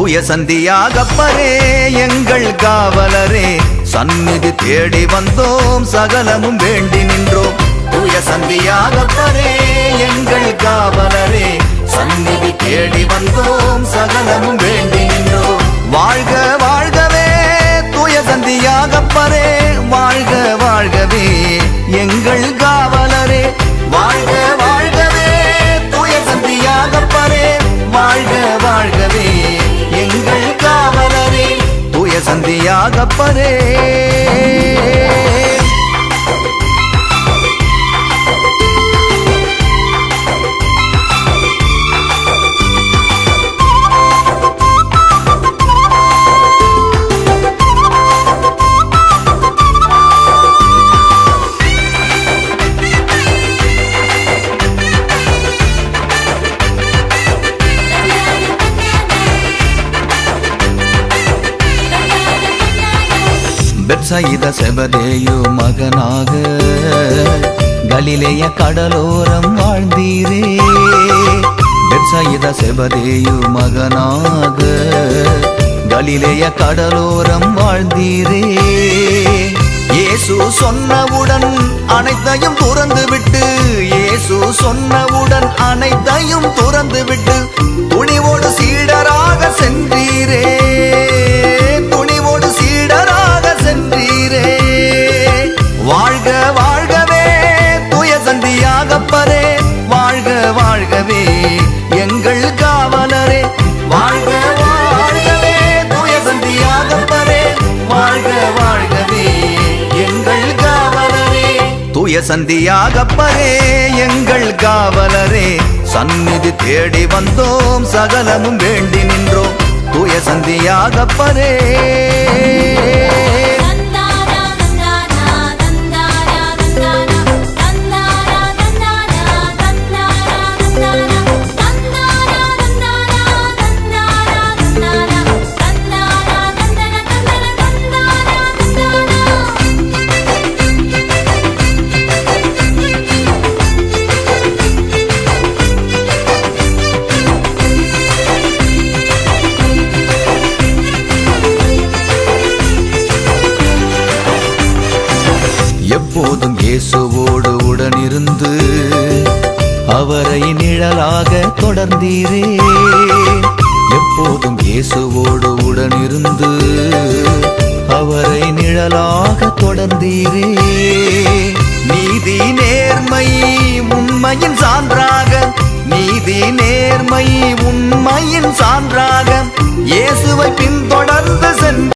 தூய சந்தியாகப்பரே எங்கள் காவலரே, சந்நிதி தேடி வந்தோம் சகலமும் வேண்டி நின்றோம். தூய சந்தியாகப்பரே எங்கள் காவலரே, சந்நிதி தேடி வந்தோம் சகலமும் வேண்டி நின்றோம். வாழ்க வாழ்கவே தூய சந்தியாகப்பரே, வாழ்க வாழ்கவே எங்கள் காவலரே, வாழ்க வாழ்கவே தூய சந்தியாகப்பரே, வாழ்க வாழ்கவே எங்கள் காவலரே, தூய சந்தியாகப்பரே. பெத்சயிதா செபதேயு மகனாக கலிலேய கடலோரம் வாழ்ந்தீரே. பெத்சயிதா செபதேயு மகனாக கலிலேய கடலோரம் வாழ்ந்தீரே. இயேசு சொன்னவுடன் அனைத்தையும் துறந்து விட்டு, இயேசு சொன்னவுடன் அனைத்தையும் துறந்து விட்டு துணிவோடு சீடராக சென்றீரே, துணிவோடு சீடராக சென்றீரே. வாழ்க வாழ்கவே தூய சந்தியாகப்பரே, வாழ்க வாழ்கவே எங்கள் காவலரே, வாழ்க வாழ்கவே தூய சந்தியாகப்பரே, வாழ்க வாழ்கவே எங்கள் காவலரே. தூய சந்தியாகப்பரே எங்கள் காவலரே, சந்நிதி தேடி வந்தோம் சகலமும் வேண்டி நின்றோம். தூய சந்தியாகப்பரே. எப்போதும் இயேசுவோடு உடனிருந்து அவரை நிழலாக தொடர்ந்தீரே. எப்போதும் இயேசுவோடு உடனிருந்து அவரை நிழலாக தொடர்ந்தீரே. நீதி நேர்மை உண்மையின் சான்றாக, நீதி நேர்மை உண்மையின் சான்றாக இயேசுவை பின்தொடர்